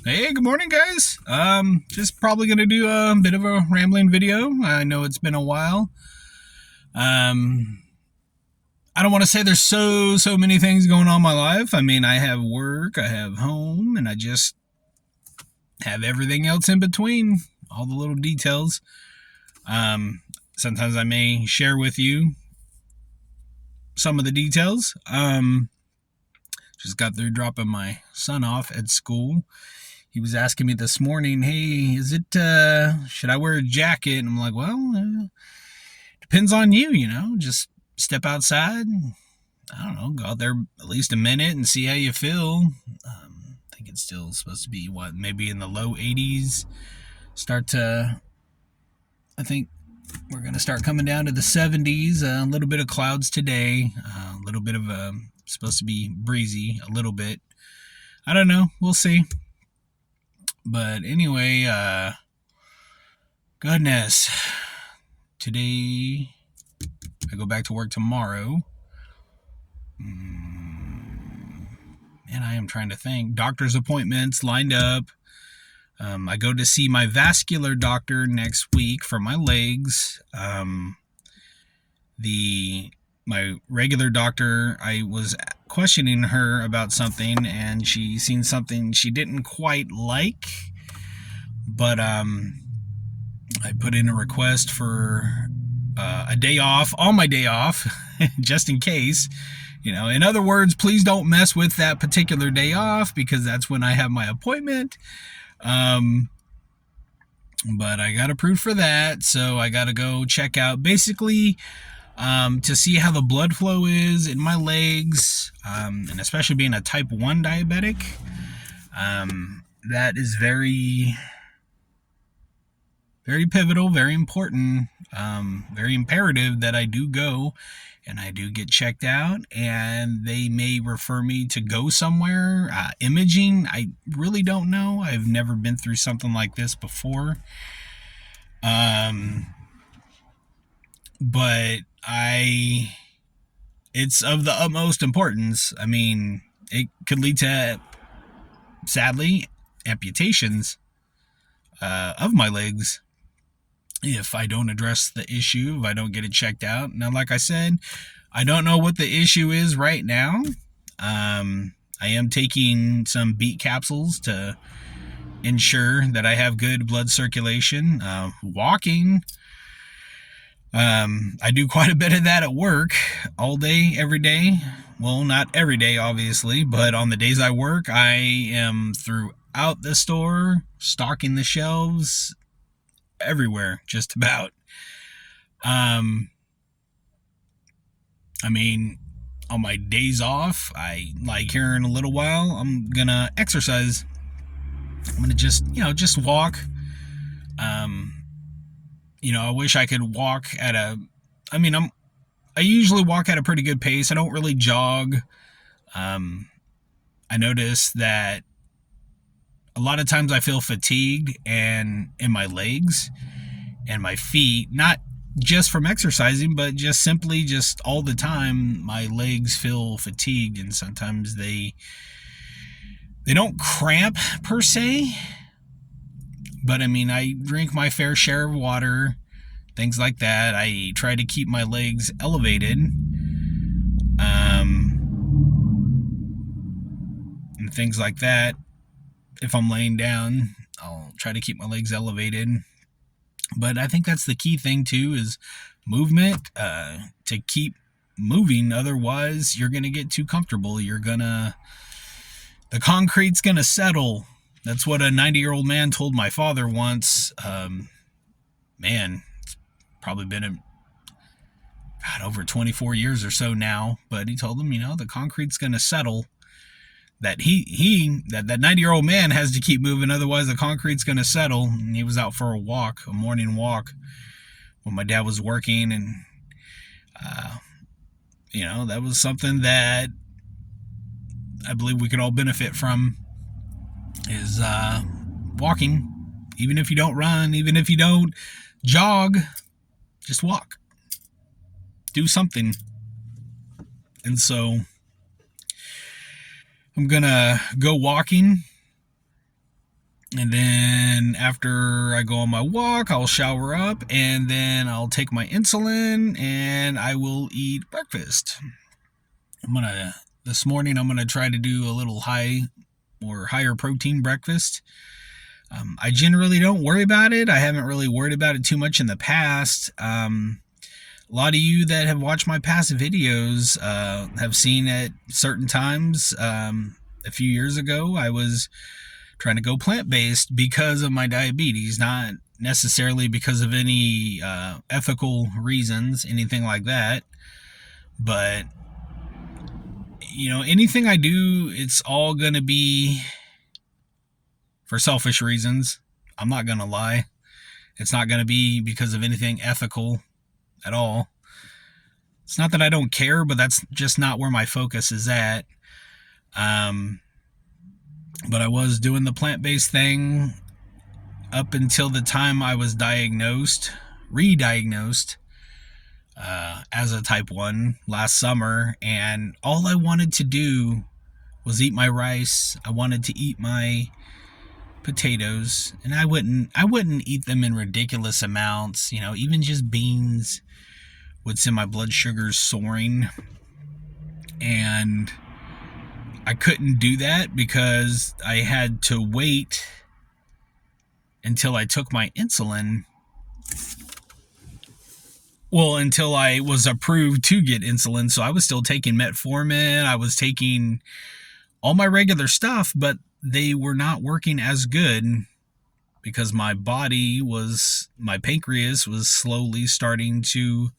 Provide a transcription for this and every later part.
Hey, good morning, guys. Just probably gonna do a bit of a rambling video. I know it's been a while. Um, I don't want to say there's so many things going on in my life. I mean, I have work, I have home, and I just have everything else in between. All the little details. Um, Sometimes I may share with you some of the details. Just got through dropping my son off at school. He was asking me this morning, hey, should I wear a jacket? And I'm like, well, depends on you, just step outside. I don't know, go out there at least a minute and see how you feel. I think it's still supposed to be, maybe in the low 80s. I think we're going to start coming down to the 70s. A little bit of clouds today. A little bit of, supposed to be breezy a little bit. I don't know. We'll see. But anyway, goodness. Today, I go back to work tomorrow. And I am trying to think. Doctor's appointments lined up. I go to see my vascular doctor next week for my legs. My regular doctor, I was questioning her about something, and she seen something she didn't quite like. But I put in a request for a day off, on my day off, just in case. In other words, please don't mess with that particular day off because that's when I have my appointment. But I got approved for that, so I got to go check out basically to see how the blood flow is in my legs, and especially being a type 1 diabetic. That is very, very pivotal, very important, very imperative that I do go and I do get checked out, and they may refer me to go somewhere. Imaging, I really don't know. I've never been through something like this before. But it's of the utmost importance. I mean, it could lead to, sadly, amputations of my legs if I don't address the issue, if I don't get it checked out. Now, like I said, I don't know what the issue is right now. I am taking some beet capsules to ensure that I have good blood circulation. Walking, I do quite a bit of that at work, all day, every day. Well, not every day, obviously, but on the days I work, I am throughout the store, stocking the shelves, everywhere, just about. I mean, on my days off, here in a little while, I'm gonna exercise. I'm gonna just walk. I wish I could walk I usually walk at a pretty good pace. I don't really jog. I notice that a lot of times I feel fatigued and in my legs and my feet, not just from exercising, but just simply just all the time, my legs feel fatigued, and sometimes they don't cramp per se, but I drink my fair share of water, things like that. I try to keep my legs elevated, and things like that. If I'm laying down, I'll try to keep my legs elevated. But I think that's the key thing too, is movement, to keep moving. Otherwise, you're going to get too comfortable. The concrete's going to settle. That's what a 90-year-old man told my father once. It's probably been over 24 years or so now, but he told him, the concrete's going to settle. That that 90-year-old man has to keep moving, otherwise the concrete's going to settle. And he was out for a morning walk, when my dad was working, and that was something that I believe we could all benefit from, is walking. Even if you don't run, even if you don't jog, just walk. Do something. And so I'm gonna go walking And then after I go on my walk, I'll shower up, and then I'll take my insulin and I will eat breakfast. This morning I'm gonna try to do a little higher protein breakfast. I generally don't worry about it. I haven't really worried about it too much in the past. A lot of you that have watched my past videos have seen at certain times. A few years ago, I was trying to go plant-based because of my diabetes, not necessarily because of any ethical reasons, anything like that. But, anything I do, it's all going to be for selfish reasons. I'm not going to lie. It's not going to be because of anything ethical at all. It's not that I don't care, but that's just not where my focus is at. But I was doing the plant-based thing up until the time I was re-diagnosed as a type 1 last summer, and all I wanted to do was eat my rice. I wanted to eat my potatoes, and I wouldn't eat them in ridiculous amounts. Even just beans would send my blood sugars soaring, and I couldn't do that because I had to wait until I took my insulin. Well, until I was approved to get insulin. So I was still taking metformin. I was taking all my regular stuff, but they were not working as good because my pancreas was slowly starting to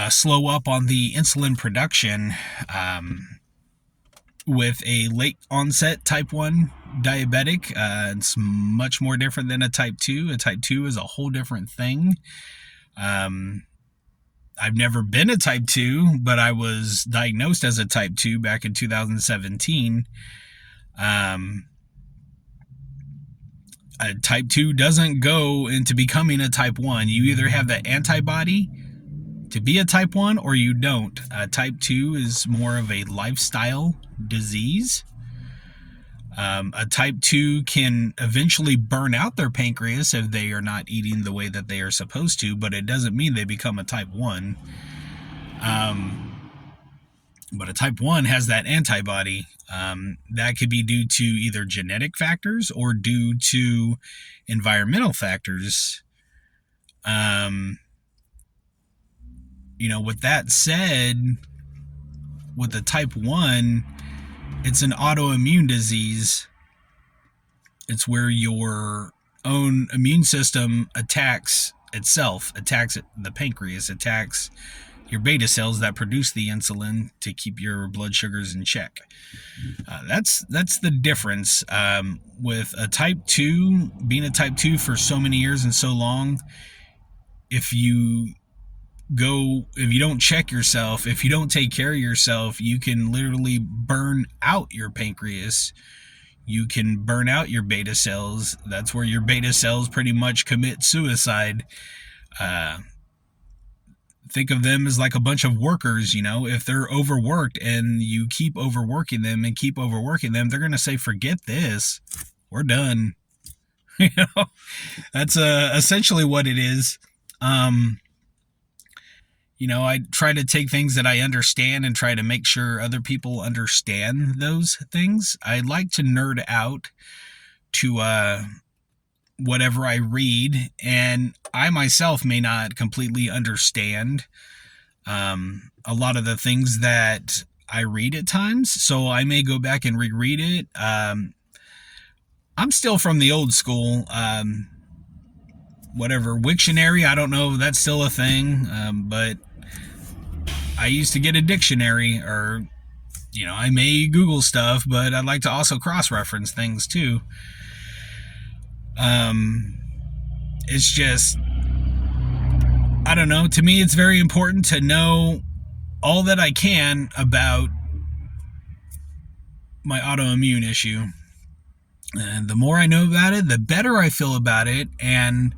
slow up on the insulin production. With a late onset type 1 diabetic, it's much more different than a type 2. A type 2 is a whole different thing. I've never been a type 2, but I was diagnosed as a type 2 back in 2017. A type 2 doesn't go into becoming a type 1. You either have the antibody to be a type 1 or you don't. Type 2 is more of a lifestyle disease. A type 2 can eventually burn out their pancreas if they are not eating the way that they are supposed to, but it doesn't mean they become a type 1. But a type 1 has that antibody. That could be due to either genetic factors or due to environmental factors. With that said, with the type 1, it's an autoimmune disease. It's where your own immune system attacks itself, attacks the pancreas, attacks your beta cells that produce the insulin to keep your blood sugars in check. That's the difference with a type 2, being a type 2 for so many years and so long. If you don't check yourself, if you don't take care of yourself, you can literally burn out your pancreas. You can burn out your beta cells. That's where your beta cells pretty much commit suicide. Think of them as like a bunch of workers. If they're overworked and you keep overworking them, they're going to say, forget this, we're done. That's essentially what it is. I try to take things that I understand and try to make sure other people understand those things. I like to nerd out to whatever I read, and I myself may not completely understand a lot of the things that I read at times, so I may go back and reread it. I'm still from the old school. Wiktionary, I don't know if that's still a thing, but I used to get a dictionary, or, I may Google stuff, but I'd like to also cross-reference things too. It's just, I don't know, to me it's very important to know all that I can about my autoimmune issue. And the more I know about it, the better I feel about it, and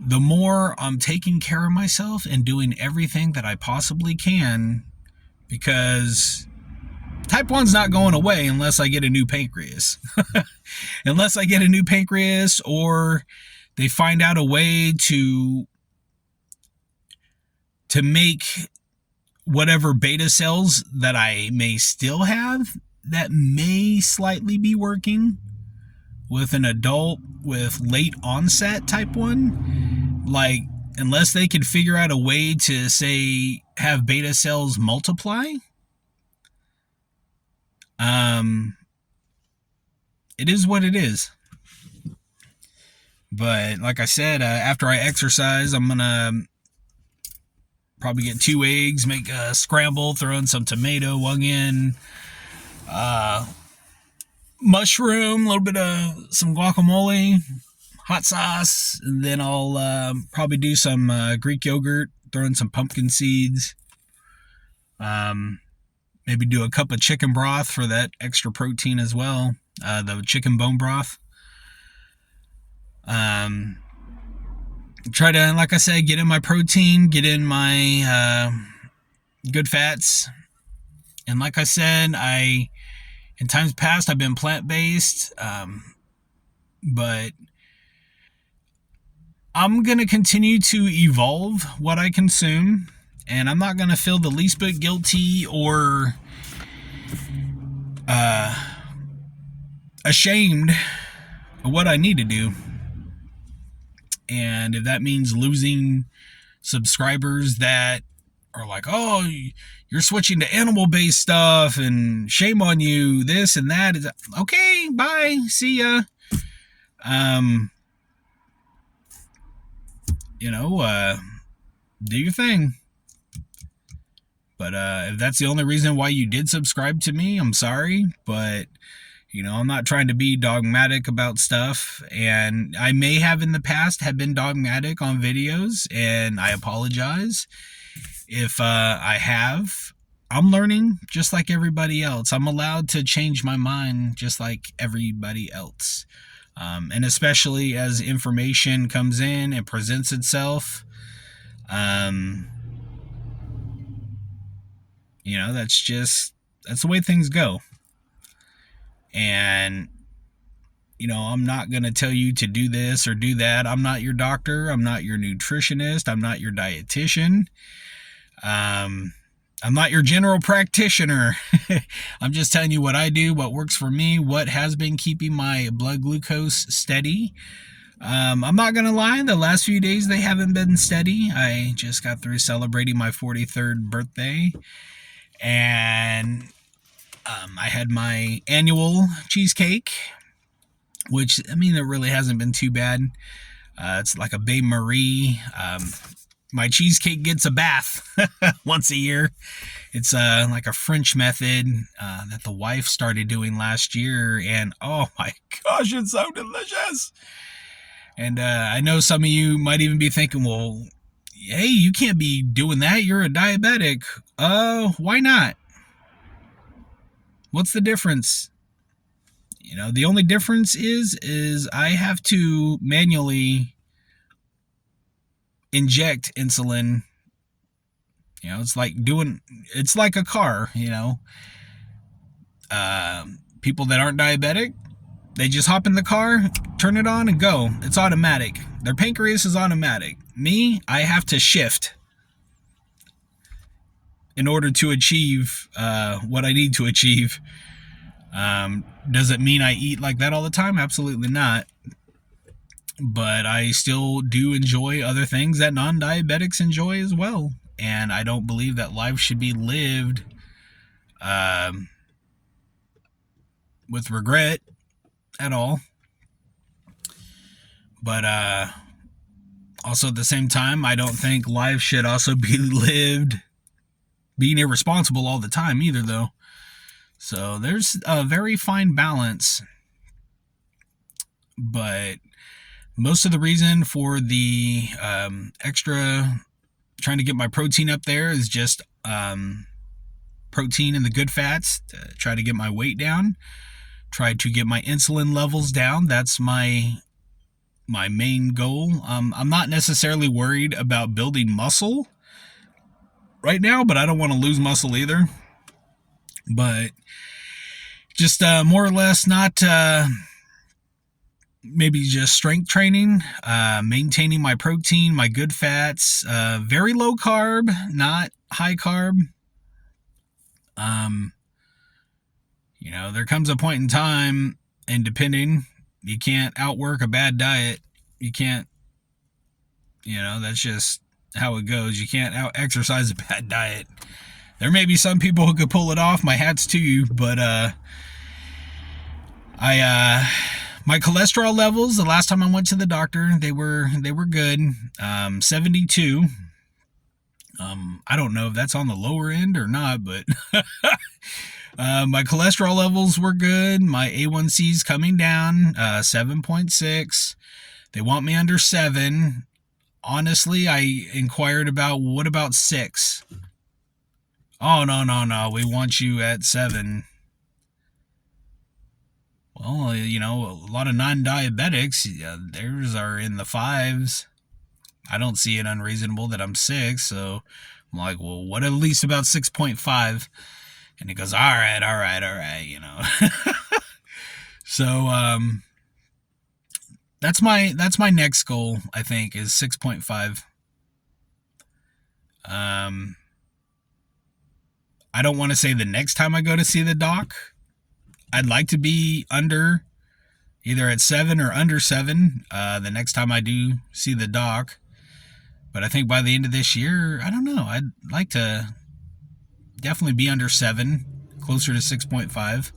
the more I'm taking care of myself and doing everything that I possibly can, because type type 1's not going away unless I get a new pancreas. Unless I get a new pancreas, or they find out a way to make whatever beta cells that I may still have that may slightly be working with an adult with late onset type 1. Like, unless they could figure out a way to, say, have beta cells multiply, it is what it is. But like I said, after I exercise, I'm gonna probably get 2 eggs, make a scramble, throw in some tomato, onion, mushroom, a little bit of some guacamole, hot sauce, and then I'll probably do some Greek yogurt, throw in some pumpkin seeds, maybe do a cup of chicken broth for that extra protein as well, the chicken bone broth. Try to, like I said, get in my protein, get in my good fats. And like I said, in times past, I've been plant-based, but I'm going to continue to evolve what I consume, and I'm not going to feel the least bit guilty or ashamed of what I need to do. And if that means losing subscribers that are like, oh, you're switching to animal-based stuff and shame on you, this and that, okay, bye, see ya. Do your thing. But if that's the only reason why you did subscribe to me, I'm sorry, but I'm not trying to be dogmatic about stuff, and I may have in the past have been dogmatic on videos, and I apologize if I have. I'm learning just like everybody else. I'm allowed to change my mind just like everybody else. And especially as information comes in and presents itself, that's the way things go. And I'm not going to tell you to do this or do that. I'm not your doctor. I'm not your nutritionist. I'm not your dietitian. I'm not your general practitioner. I'm just telling you what I do, what works for me, what has been keeping my blood glucose steady. I'm not going to lie, the last few days they haven't been steady. I just got through celebrating my 43rd birthday, and I had my annual cheesecake, which, it really hasn't been too bad. It's like a Bain Marie. My cheesecake gets a bath once a year. It's like a French method that the wife started doing last year, and oh my gosh, it's so delicious. And I know some of you might even be thinking, well, hey, you can't be doing that. You're a diabetic. Why not? What's the difference? The only difference is I have to manually inject insulin. It's like a car. People that aren't diabetic, they just hop in the car, turn it on, and go. It's automatic. Their pancreas is automatic. Me, I have to shift in order to achieve what I need to achieve. Does it mean I eat like that all the time? Absolutely not. But I still do enjoy other things that non-diabetics enjoy as well. And I don't believe that life should be lived with regret at all. But also at the same time, I don't think life should also be lived being irresponsible all the time either, though. So there's a very fine balance. But most of the reason for the extra trying to get my protein up there is just protein and the good fats to try to get my weight down, try to get my insulin levels down. That's my main goal. I'm not necessarily worried about building muscle right now, but I don't want to lose muscle either. But Just more or less not maybe just strength training, maintaining my protein, my good fats, very low carb, not high carb. Um, there comes a point in time, and depending, you can't outwork a bad diet. You can't, that's just how it goes. You can't out exercise a bad diet. There may be some people who could pull it off. My hat's to you, but my cholesterol levels, the last time I went to the doctor, they were good. 72. I don't know if that's on the lower end or not, but my cholesterol levels were good. My A1C's coming down, 7.6. They want me under 7. Honestly, I inquired about, what about 6? Oh, no. We want you at 7. Well, a lot of non-diabetics, theirs are in the 5s. I don't see it unreasonable that I'm 6, so I'm like, well, what at least about 6.5? And he goes, all right. So, that's my next goal, I think, is 6.5. I don't want to say the next time I go to see the doc. I'd like to be under, either at 7 or under 7, the next time I do see the doc. But I think by the end of this year, I don't know. I'd like to definitely be under 7, closer to 6.5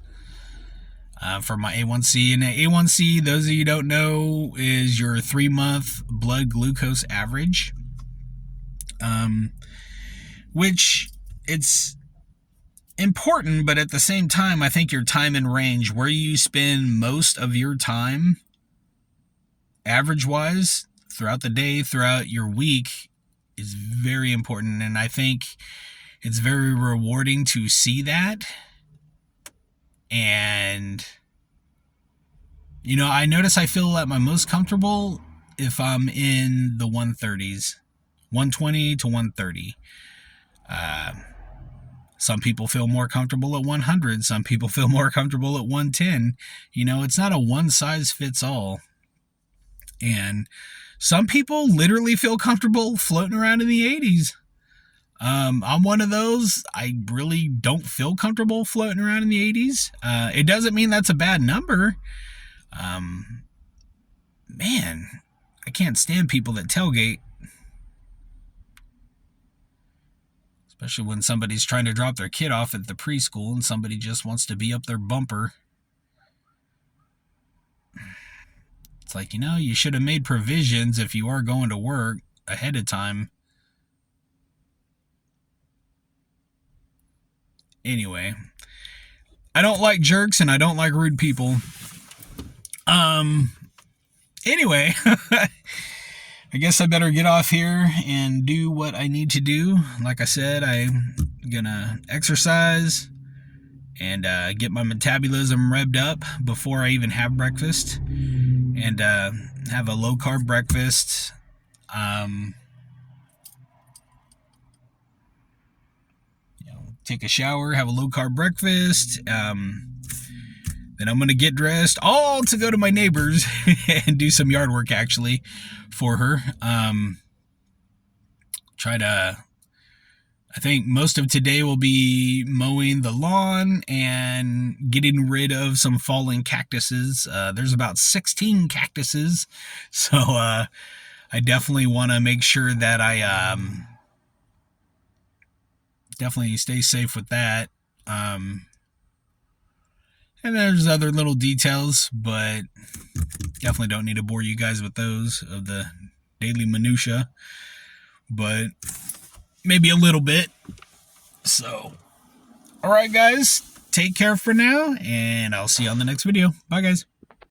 for my A1C. And the A1C, those of you who don't know, is your 3-month blood glucose average, which it's important, but at the same time, I think your time in range, where you spend most of your time, average-wise, throughout the day, throughout your week, is very important. And I think it's very rewarding to see that. And, I notice I feel at my most comfortable if I'm in the 130s, 120 to 130. Some people feel more comfortable at 100. Some people feel more comfortable at 110. It's not a one-size-fits-all. And some people literally feel comfortable floating around in the 80s. I'm one of those. I really don't feel comfortable floating around in the 80s. It doesn't mean that's a bad number. Man, I can't stand people that tailgate. Especially when somebody's trying to drop their kid off at the preschool and somebody just wants to be up their bumper. It's like, you should have made provisions if you are going to work ahead of time. Anyway, I don't like jerks and I don't like rude people. Anyway, I guess I better get off here and do what I need to do. Like I said, I'm gonna exercise and get my metabolism revved up before I even have breakfast, and have a low carb breakfast. Take a shower, have a low carb breakfast. Then I'm gonna get dressed, all to go to my neighbor's and do some yard work actually for her. I think most of today will be mowing the lawn and getting rid of some fallen cactuses. There's about 16 cactuses, so I definitely want to make sure that I definitely stay safe with that. And there's other little details, but definitely don't need to bore you guys with those of the daily minutia, but maybe a little bit. So, all right, guys, take care for now, and I'll see you on the next video. Bye, guys.